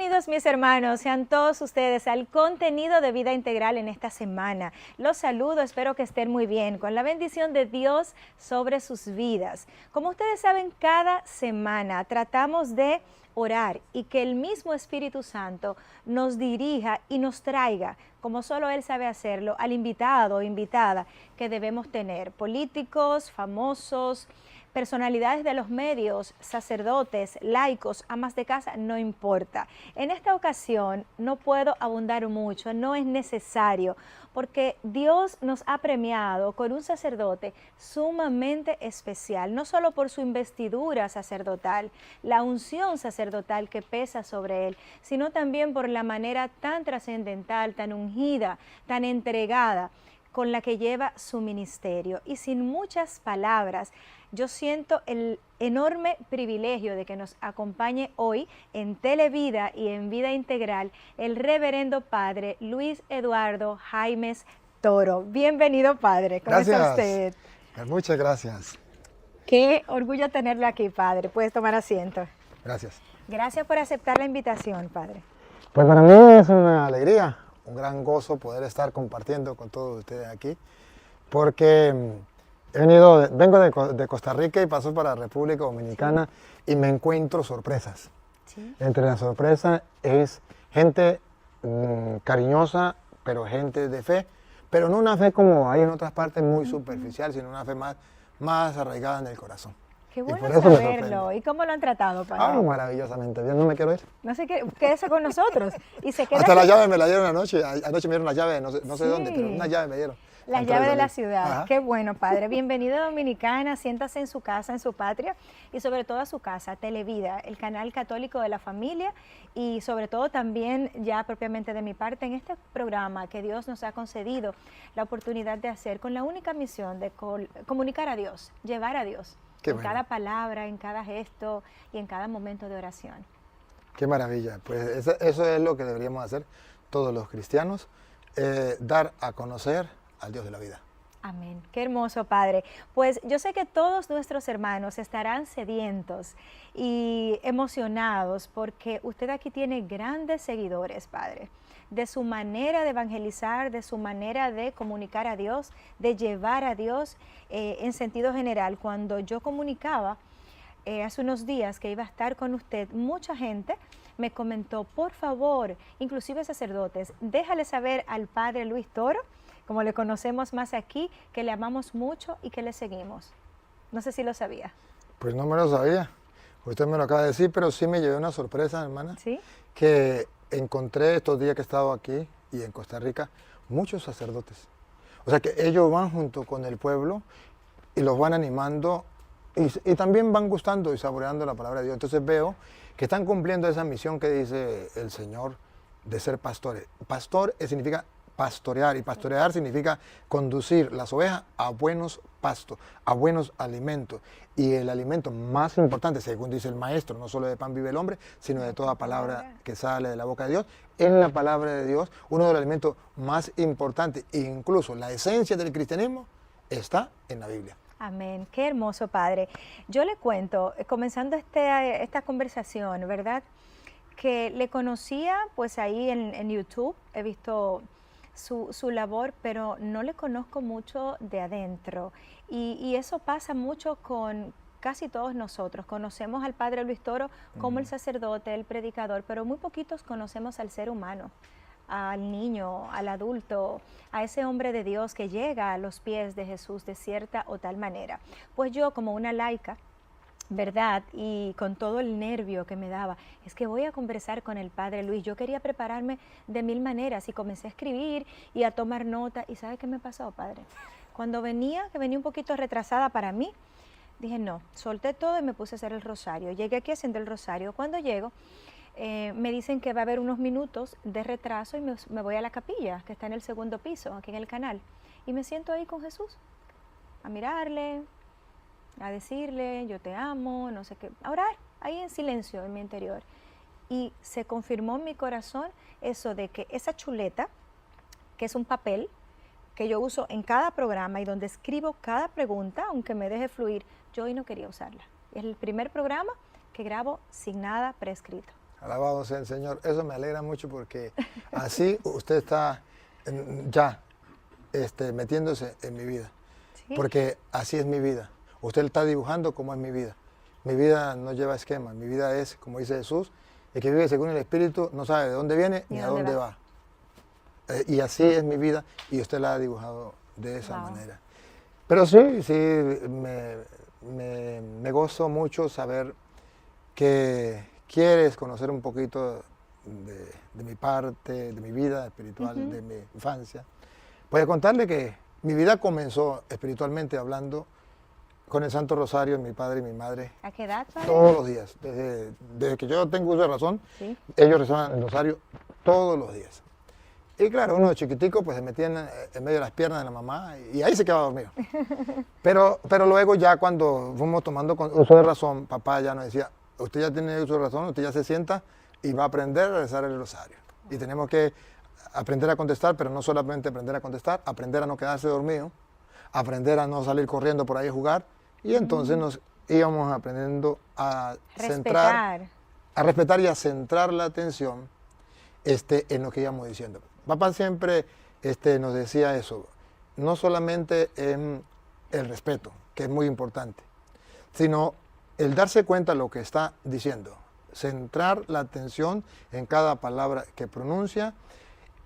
Bienvenidos mis hermanos, sean todos ustedes al contenido de Vida Integral en esta semana. Los saludo, espero que estén muy bien, con la bendición de Dios sobre sus vidas. Como ustedes saben, cada semana tratamos de orar y que el mismo Espíritu Santo nos dirija y nos traiga, como solo Él sabe hacerlo, al invitado o invitada que debemos tener. Políticos, famosos, personalidades de los medios, sacerdotes, laicos, amas de casa, no importa. En esta ocasión no puedo abundar mucho, no es necesario, porque Dios nos ha premiado con un sacerdote sumamente especial, no solo por su investidura sacerdotal, la unción sacerdotal que pesa sobre él, sino también por la manera tan trascendental, tan ungida, tan entregada con la que lleva su ministerio. Y sin muchas palabras, yo siento el enorme privilegio de que nos acompañe hoy en Televida y en Vida Integral el reverendo padre Luis Eduardo Jaimes Toro. Bienvenido, padre. ¿Cómo está usted? Muchas gracias. Qué orgullo tenerlo aquí, padre. Puedes tomar asiento. Gracias. Gracias por aceptar la invitación, padre. Pues para mí es una alegría, un gran gozo poder estar compartiendo con todos ustedes aquí, porque vengo de Costa Rica y paso para República Dominicana, sí, y me encuentro sorpresas. Sí. Entre las sorpresas es gente cariñosa, pero gente de fe, pero no una fe como hay en otras partes muy superficial, sino una fe más arraigada en el corazón. Qué bueno saberlo. ¿Y cómo lo han tratado, padre? Ah, maravillosamente bien, no me quiero ir. No sé qué, quédese con nosotros. Y se queda hasta aquí. la llave me la dieron anoche me dieron la llave, no sé sí, dónde, pero una llave me dieron. La llave de la ciudad. Ajá. Qué bueno, padre. Bienvenido a Dominicana, siéntase en su casa, en su patria y sobre todo a su casa, Televida, el canal católico de la familia y sobre todo también ya propiamente de mi parte en este programa que Dios nos ha concedido la oportunidad de hacer con la única misión de comunicar a Dios, llevar a Dios. Qué bueno. Cada palabra, en cada gesto y en cada momento de oración. Qué maravilla, pues eso es lo que deberíamos hacer todos los cristianos, dar a conocer al Dios de la vida. Amén. Qué hermoso, padre. Pues yo sé que todos nuestros hermanos estarán sedientos y emocionados porque usted aquí tiene grandes seguidores, padre, de su manera de evangelizar, de su manera de comunicar a Dios, de llevar a Dios en sentido general. Cuando yo comunicaba hace unos días que iba a estar con usted, mucha gente me comentó, por favor, inclusive sacerdotes, déjale saber al padre Luis Toro, como le conocemos más aquí, que le amamos mucho y que le seguimos. No sé si lo sabía. Pues no me lo sabía. Usted me lo acaba de decir, pero sí me llevé una sorpresa, hermana. ¿Sí? Que encontré estos días que he estado aquí y en Costa Rica, muchos sacerdotes. O sea que ellos van junto con el pueblo y los van animando y también van gustando y saboreando la palabra de Dios. Entonces veo que están cumpliendo esa misión que dice el Señor de ser pastores. Pastor significa pastorear, y pastorear significa conducir las ovejas a buenos pastos, a buenos alimentos. Y el alimento más importante, según dice el maestro, no solo de pan vive el hombre, sino de toda palabra que sale de la boca de Dios. En la palabra de Dios, uno de los alimentos más importantes, e incluso la esencia del cristianismo, está en la Biblia. Amén. Qué hermoso, padre. Yo le cuento, comenzando esta conversación, ¿verdad? Que le conocía pues ahí en YouTube, he visto su labor, pero no le conozco mucho de adentro. Y eso pasa mucho con casi todos nosotros. Conocemos al padre Luis Toro como el sacerdote, el predicador, pero muy poquitos conocemos al ser humano, al niño, al adulto, a ese hombre de Dios que llega a los pies de Jesús de cierta o tal manera. Pues yo, como una laica, ¿verdad? Y con todo el nervio que me daba, es que voy a conversar con el padre Luis. Yo quería prepararme de mil maneras y comencé a escribir y a tomar nota. ¿Y sabe qué me pasó, padre? Cuando que venía un poquito retrasada para mí, dije no, solté todo y me puse a hacer el rosario. Llegué aquí haciendo el rosario. Cuando llego, me dicen que va a haber unos minutos de retraso y me voy a la capilla, que está en el segundo piso, aquí en el canal. Y me siento ahí con Jesús, a mirarle, a decirle, yo te amo, no sé qué, a orar, ahí en silencio en mi interior. Y se confirmó en mi corazón eso de que esa chuleta, que es un papel que yo uso en cada programa y donde escribo cada pregunta, aunque me deje fluir, yo hoy no quería usarla. Es el primer programa que grabo sin nada prescrito. Alabado sea el Señor. Eso me alegra mucho porque así usted está ya metiéndose en mi vida. Sí. Porque así es mi vida. Usted está dibujando cómo es mi vida. Mi vida no lleva esquema. Mi vida es, como dice Jesús, el que vive según el Espíritu no sabe de dónde viene ni a dónde va. Y así es mi vida y usted la ha dibujado de esa manera. Pero sí, me gozo mucho saber que quieres conocer un poquito de mi parte, de mi vida espiritual, de mi infancia. Voy a contarle que mi vida comenzó espiritualmente hablando con el Santo Rosario, mi padre y mi madre. ¿A qué edad, padre? Todos los días. Desde que yo tengo uso de razón, Sí. ellos rezaban el Rosario todos los días. Y claro, uno de chiquitico pues se metía en medio de las piernas de la mamá y ahí se quedaba dormido. Pero luego ya cuando fuimos tomando uso de razón, papá ya nos decía, usted ya tiene uso de razón, usted ya se sienta y va a aprender a rezar el Rosario. Y tenemos que aprender a contestar, pero no solamente aprender a contestar, aprender a no quedarse dormido, aprender a no salir corriendo por ahí a jugar. Y entonces nos íbamos aprendiendo a respetar y a centrar la atención en lo que íbamos diciendo. Papá siempre nos decía eso, no solamente en el respeto, que es muy importante, sino el darse cuenta de lo que está diciendo, centrar la atención en cada palabra que pronuncia,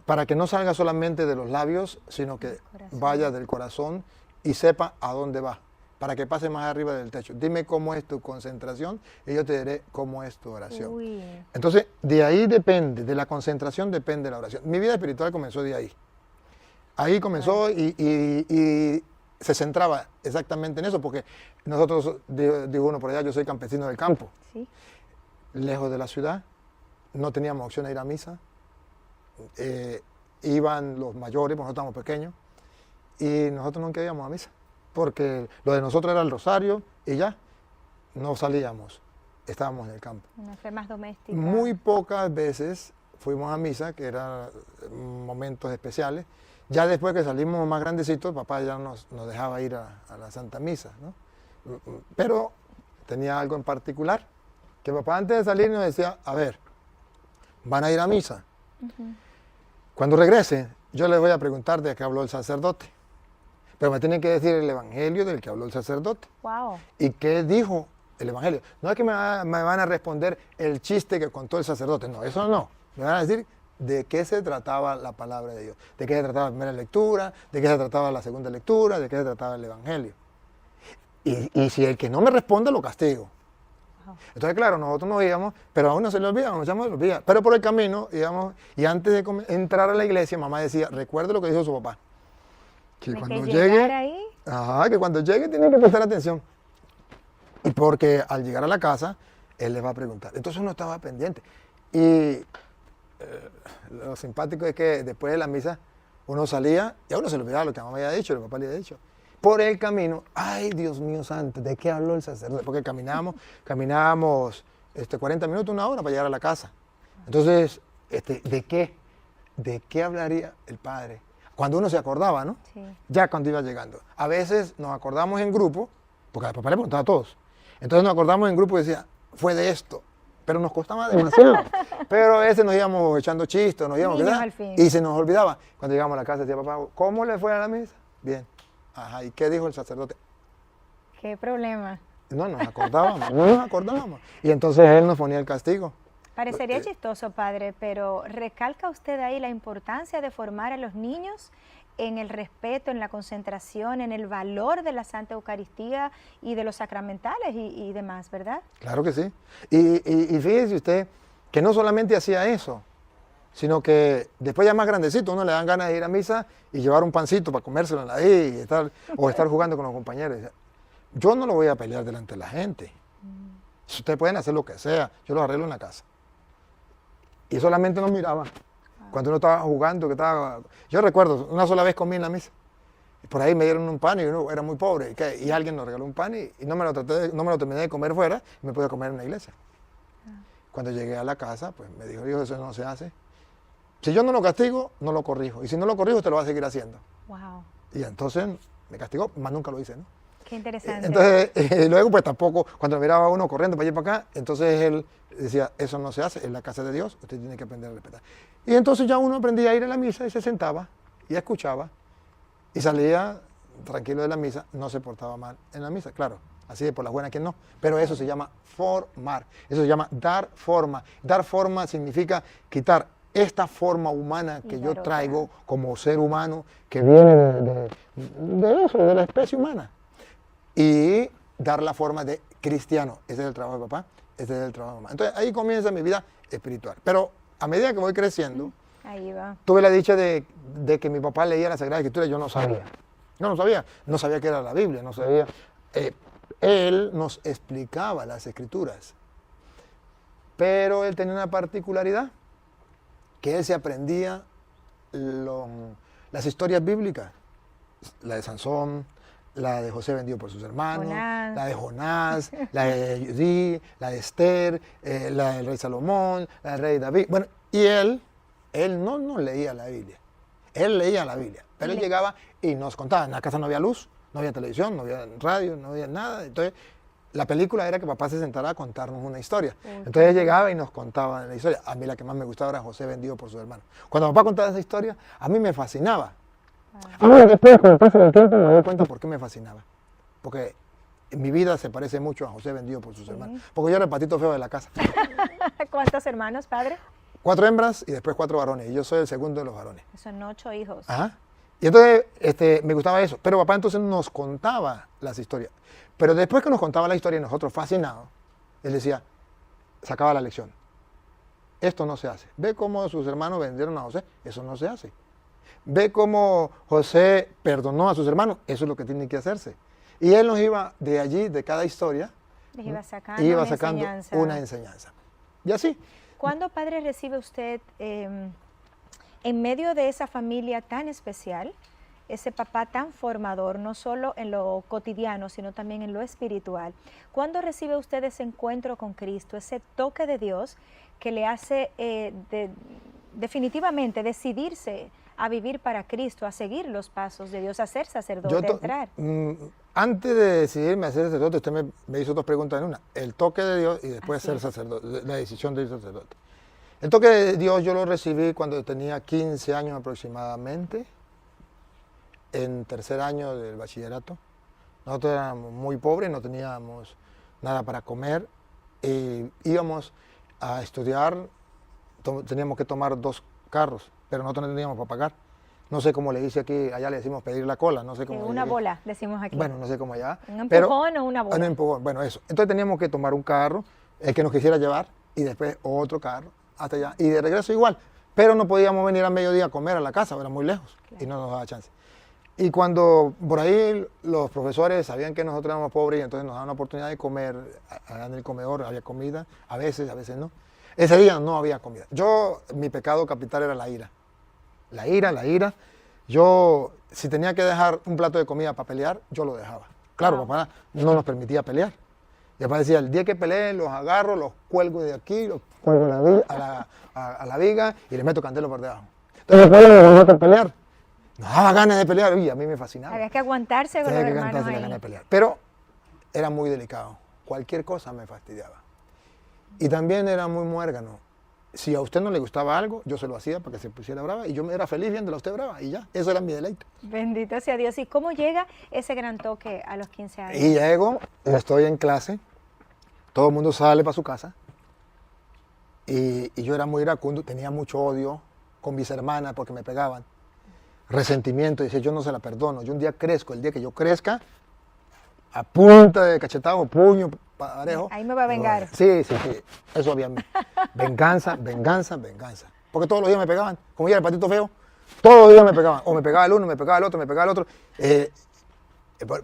para que no salga solamente de los labios, sino que vaya del corazón y sepa a dónde va, para que pase más arriba del techo. Dime cómo es tu concentración y yo te diré cómo es tu oración. Uy. Entonces, de ahí depende, de la concentración depende la oración. Mi vida espiritual comenzó de ahí. Ahí comenzó y se centraba exactamente en eso, porque nosotros, digo uno por allá, yo soy campesino del campo, Sí. lejos de la ciudad, no teníamos opción de ir a misa, iban los mayores, porque nosotros estábamos pequeños, y nosotros nunca íbamos a misa, porque lo de nosotros era el rosario y ya, no salíamos, estábamos en el campo. Una fe más doméstica. Muy pocas veces fuimos a misa, que eran momentos especiales. Ya después que salimos más grandecitos, papá ya nos dejaba ir a la Santa Misa, ¿no? Pero tenía algo en particular, que papá antes de salir nos decía, a ver, van a ir a misa. Cuando regresen, yo les voy a preguntar de qué habló el sacerdote. Pero me tienen que decir el evangelio del que habló el sacerdote. Wow. ¿Y qué dijo el evangelio? No es que me van a responder el chiste que contó el sacerdote, no, eso no. Me van a decir de qué se trataba la palabra de Dios, de qué se trataba la primera lectura, de qué se trataba la segunda lectura, de qué se trataba el evangelio. Y si el que no me responde, lo castigo. Wow. Entonces, claro, nosotros nos íbamos, pero a uno se le olvida, nos echamos de los días. Pero por el camino íbamos, y antes de entrar a la iglesia, mamá decía, recuerde lo que dijo su papá. Que cuando llegue, ahí. que cuando llegue tiene que prestar atención. Y porque al llegar a la casa, él les va a preguntar. Entonces uno estaba pendiente. Y lo simpático es que después de la misa, uno salía y a uno se le olvidaba lo que mamá había dicho, el papá le había dicho. Por el camino, ay Dios mío santo, ¿de qué habló el sacerdote? Porque caminábamos 40 minutos, una hora para llegar a la casa. Entonces, ¿de qué hablaría el padre? Cuando uno se acordaba, ¿no? Sí. Ya cuando iba llegando. A veces nos acordamos en grupo, porque a papá le preguntaba a todos. Entonces nos acordamos en grupo y decía, fue de esto. Pero nos costaba demasiado. Pero a veces nos íbamos echando chistes, nos íbamos, ¿verdad? Y se nos olvidaba. Cuando llegamos a la casa decía, papá, ¿cómo le fue a la misa? Bien. Ajá, ¿y qué dijo el sacerdote? ¿Qué problema? No nos acordábamos. Y entonces él nos ponía el castigo. Parecería chistoso, padre, pero recalca usted ahí la importancia de formar a los niños en el respeto, en la concentración, en el valor de la Santa Eucaristía y de los sacramentales y demás, ¿verdad? Claro que sí. Y fíjese usted que no solamente hacía eso, sino que después ya más grandecito uno le dan ganas de ir a misa y llevar un pancito para comérselo ahí o estar jugando con los compañeros. Yo no lo voy a pelear delante de la gente. Ustedes pueden hacer lo que sea, yo lo arreglo en la casa. Y solamente nos miraban. Cuando uno estaba jugando, yo recuerdo, una sola vez comí en la misa. Y por ahí me dieron un pan y uno era muy pobre. Y alguien nos regaló un pan y no me lo terminé de comer fuera y me pude comer en la iglesia. Cuando llegué a la casa, pues me dijo, hijo, eso no se hace. Si yo no lo castigo, no lo corrijo. Y si no lo corrijo, usted lo va a seguir haciendo. Wow. Y entonces me castigó, más nunca lo hice, ¿no? Qué interesante. Entonces, luego pues tampoco, cuando miraba a uno corriendo para allá y para acá, entonces él decía, eso no se hace, es la casa de Dios, usted tiene que aprender a respetar. Y entonces ya uno aprendía a ir a la misa y se sentaba y escuchaba y salía tranquilo de la misa, no se portaba mal en la misa, claro, así de por las buenas que no, pero eso se llama formar, eso se llama dar forma. Dar forma significa quitar esta forma humana que yo traigo como ser humano, que viene de eso, de la especie humana, y dar la forma de cristiano. Ese es el trabajo de papá, ese es el trabajo de mamá. Entonces ahí comienza mi vida espiritual. Pero a medida que voy creciendo, ahí va. tuve la dicha de que mi papá leía la Sagrada Escritura y yo no sabía. Yo no sabía qué era la Biblia, no sabía. Él nos explicaba las Escrituras, pero él tenía una particularidad, que él se aprendía las historias bíblicas, la de Sansón, la de José vendido por sus hermanos, la de Jonás, la de Judí, la de Esther, la del rey Salomón, la del rey David. Bueno, y él no leía la Biblia, él leía la Biblia, pero él llegaba y nos contaba. En la casa no había luz, no había televisión, no había radio, no había nada. Entonces, la película era que papá se sentara a contarnos una historia. Entonces él llegaba y nos contaba la historia. A mí la que más me gustaba era José vendido por sus hermanos. Cuando papá contaba esa historia, a mí me fascinaba. Ahora después, con el paso del tiempo, me doy cuenta por qué me fascinaba. Porque mi vida se parece mucho a José vendido por sus hermanos. Porque yo era el patito feo de la casa. ¿Cuántos hermanos, padre? 4 hembras y después 4 varones. Y yo soy el segundo de los varones. Son 8 hijos. Ajá. Y entonces me gustaba eso. Pero papá entonces nos contaba las historias. Pero después que nos contaba la historia y nosotros fascinados, él decía, sacaba la lección. Esto no se hace. Ve cómo sus hermanos vendieron a José. Eso no se hace. Ve cómo José perdonó a sus hermanos. Eso es lo que tiene que hacerse. Y él nos iba de allí, de cada historia, iba sacando una enseñanza. Y así. ¿Cuándo, padre, recibe usted, en medio de esa familia tan especial, ese papá tan formador, no solo en lo cotidiano, sino también en lo espiritual? ¿Cuándo recibe usted ese encuentro con Cristo, ese toque de Dios que le hace definitivamente decidirse a vivir para Cristo, a seguir los pasos de Dios, a ser sacerdote, entrar? Antes de decidirme a ser sacerdote, usted me hizo 2 preguntas en una. El toque de Dios y después ser sacerdote, la decisión de ser sacerdote. El toque de Dios yo lo recibí cuando tenía 15 años aproximadamente, en 3er año del bachillerato. Nosotros éramos muy pobres, no teníamos nada para comer, y íbamos a estudiar, teníamos que tomar 2 carros, pero nosotros no teníamos para pagar. No sé cómo le dice aquí, allá le decimos pedir la cola, no sé cómo. Una bola, decimos aquí. Bueno, no sé cómo allá. ¿Un empujón o una bola? Un empujón, bueno, eso. Entonces teníamos que tomar un carro, el que nos quisiera llevar, y después otro carro, hasta allá. Y de regreso igual, pero no podíamos venir a mediodía a comer a la casa, era muy lejos, claro, y no nos daba chance. Y cuando por ahí los profesores sabían que nosotros éramos pobres y entonces nos daban la oportunidad de comer, en el comedor había comida, a veces no. Ese día no había comida. Mi pecado capital era la ira. La ira. Yo, si tenía que dejar un plato de comida para pelear, yo lo dejaba. Claro, papá no nos permitía pelear. Y papá decía, el día que peleen, los agarro, los cuelgo de aquí, los cuelgo a la viga y les meto candelo por debajo. Entonces después nos vamos a pelear. Nos daba ganas de pelear, y a mí me fascinaba. Había que aguantarse con los hermanos ahí. Ganas de pelear. Pero era muy delicado. Cualquier cosa me fastidiaba. Y también era muy muérgano. Si a usted no le gustaba algo, yo se lo hacía para que se pusiera brava y yo me era feliz viéndola a usted brava y ya, eso era mi deleite. Bendito sea Dios. ¿Y cómo llega ese gran toque a los 15 años? Y llego, estoy en clase, todo el mundo sale para su casa y yo era muy iracundo, tenía mucho odio con mis hermanas porque me pegaban, resentimiento, y decía, yo no se la perdono, yo un día crezco, el día que yo crezca, a punta de cachetado, puño parejo. Ahí me va a vengar. Sí, eso había mí. Venganza. Porque todos los días me pegaban. Como yo era el patito feo, todos los días me pegaban. O me pegaba el uno, me pegaba el otro, me pegaba el otro.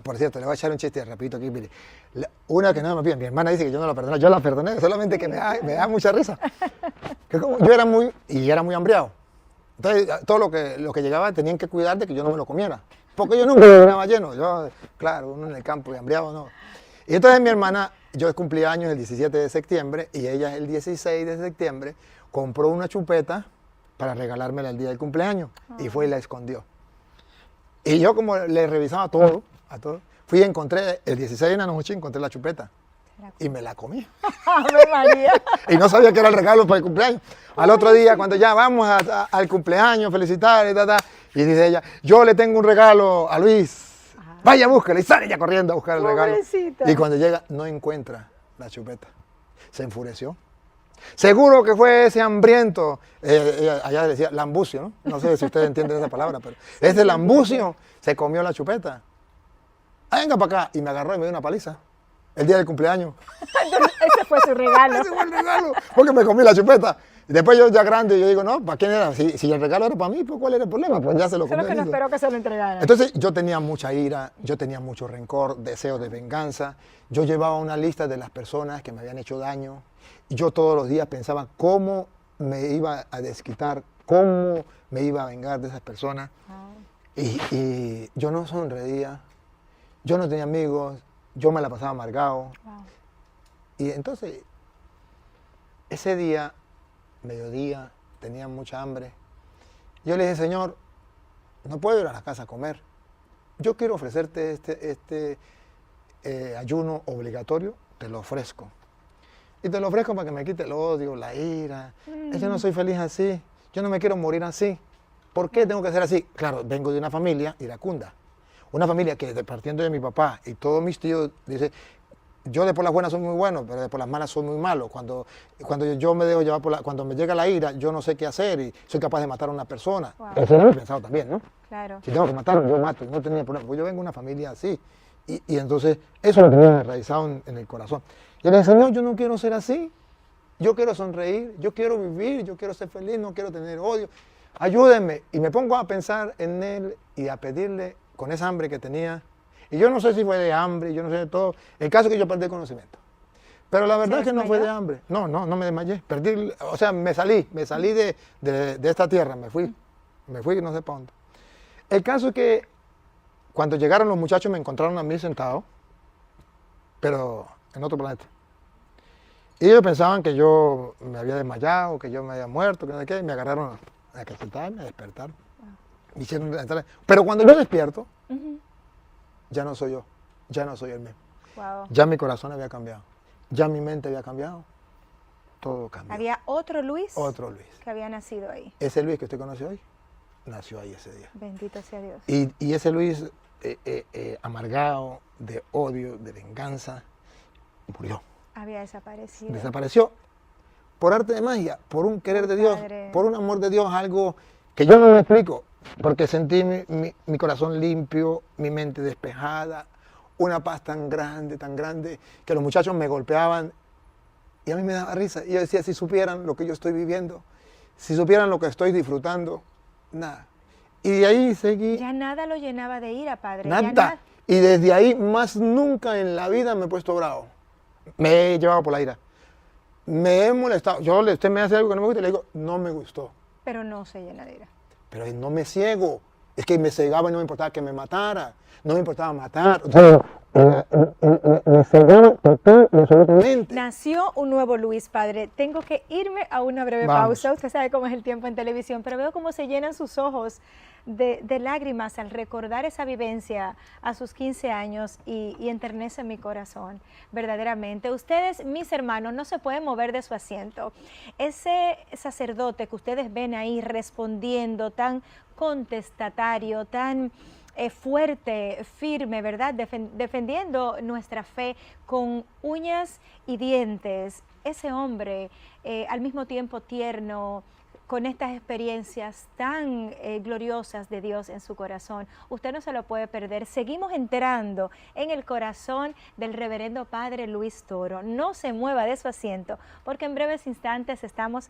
Por cierto, le voy a echar un chiste rapidito aquí. Mire. Una que no me pide, mi hermana dice que yo no la perdoné. Yo la perdoné, solamente que me da mucha risa. Yo era muy hambriado. Entonces, todo lo que llegaba tenían que cuidar de que yo no me lo comiera. Porque yo nunca me llenaba lleno. Yo, claro, uno en el campo y hambriado no. Y entonces mi hermana, yo cumplí años el 17 de septiembre y ella el 16 de septiembre compró una chupeta para regalármela el día del cumpleaños y fue y la escondió. Y yo como le revisaba todo, Fui y encontré, el 16 de la noche, encontré la chupeta. Y me la comí. ¡Ave María! Y no sabía que era el regalo para el cumpleaños. Al otro día, cuando ya vamos al cumpleaños, felicitar y dice ella, yo le tengo un regalo a Luis. Vaya, búsquelo. Y sale ella corriendo a buscar el regalo. Pobrecita. Y cuando llega, no encuentra la chupeta. Se enfureció. Seguro que fue ese hambriento, allá decía lambucio, ¿no? No sé si ustedes entienden esa palabra, pero ese lambucio se comió la chupeta. Venga para acá. Y me agarró y me dio una paliza. El día del cumpleaños. Entonces, ese fue su regalo. Ese fue el regalo, porque me comí la chupeta. Y después yo ya grande, yo digo, no, ¿para quién era? Si el regalo era para mí, pues ¿cuál era el problema? Pues ya se lo comí. Solo que no espero que se lo entregara. Entonces yo tenía mucha ira, yo tenía mucho rencor, deseo de venganza. Yo llevaba una lista de las personas que me habían hecho daño. Y yo todos los días pensaba cómo me iba a desquitar, cómo me iba a vengar de esas personas. Y yo no sonreía, yo no tenía amigos, yo me la pasaba amargado. Wow. Y entonces, ese día, mediodía, tenía mucha hambre. Yo le dije, Señor, no puedo ir a la casa a comer. Yo quiero ofrecerte este ayuno obligatorio, te lo ofrezco. Y te lo ofrezco para que me quite el odio, la ira. Yo no soy feliz así, yo no me quiero morir así. ¿Por qué tengo que ser así? Claro, vengo de una familia iracunda. Una familia que, partiendo de mi papá y todos mis tíos, dice, yo de por las buenas soy muy bueno, pero de por las malas soy muy malo. Cuando yo me dejo llevar cuando me llega la ira, yo no sé qué hacer y soy capaz de matar a una persona. Wow. Eso lo he pensado también, ¿no? Claro. Si tengo que matarlo, yo mato, no tenía problema, porque yo vengo de una familia así. Y entonces, eso lo tenía enraizado en el corazón. Y le dije, Señor, yo no quiero ser así. Yo quiero sonreír, yo quiero vivir, yo quiero ser feliz, no quiero tener odio. Ayúdenme. Y me pongo a pensar en Él y a pedirle con esa hambre que tenía. Y yo no sé si fue de hambre, yo no sé de todo. El caso es que yo perdí el conocimiento. Pero la verdad es que no fue de hambre. No me desmayé. Perdí, o sea, me salí de esta tierra, me fui no sé para dónde. El caso es que cuando llegaron los muchachos me encontraron a mí sentado, pero en otro planeta. Y ellos pensaban que yo me había desmayado, que yo me había muerto, que no sé qué, y me agarraron a cachetarme, a despertar. Me hicieron entrar. Pero cuando yo despierto, ya no soy yo, ya no soy el mismo. Wow. Ya mi corazón había cambiado, ya mi mente había cambiado, todo cambió. Había otro Luis. Otro Luis. Que había nacido ahí. Ese Luis que usted conoce hoy, nació ahí ese día. Bendito sea Dios. Y ese Luis amargado, de odio, de venganza, murió. Había desaparecido. Desapareció por arte de magia, por un querer de Dios, Padre. por un amor de Dios, algo que yo no me explico, porque sentí mi corazón limpio, mi mente despejada, una paz tan grande, que los muchachos me golpeaban y a mí me daba risa. Y yo decía, si supieran lo que yo estoy viviendo, si supieran lo que estoy disfrutando, nada. Y de ahí seguí. Ya nada lo llenaba de ira, Padre. Nada. Ya nada. Y desde ahí más nunca en la vida me he puesto bravo. Me he llevado por la ira. Me he molestado. Usted me hace algo que no me gusta y le digo, no me gustó. Pero no se llena de ira. Pero no me ciego. Es que me cegaba y no me importaba que me matara. No me importaba matar. Me cegaba total y absolutamente. Nació un nuevo Luis, Padre. Tengo que irme a una breve pausa. Usted sabe cómo es el tiempo en televisión, pero veo cómo se llenan sus ojos de lágrimas al recordar esa vivencia a sus 15 años y enternece mi corazón, verdaderamente. Ustedes, mis hermanos, no se pueden mover de su asiento. Ese sacerdote que ustedes ven ahí respondiendo, tan contestatario, tan fuerte, firme, ¿verdad? Defendiendo nuestra fe con uñas y dientes. Ese hombre, al mismo tiempo tierno, con estas experiencias tan gloriosas de Dios en su corazón. Usted no se lo puede perder. Seguimos entrando en el corazón del reverendo Padre Luis Toro. No se mueva de su asiento, porque en breves instantes estamos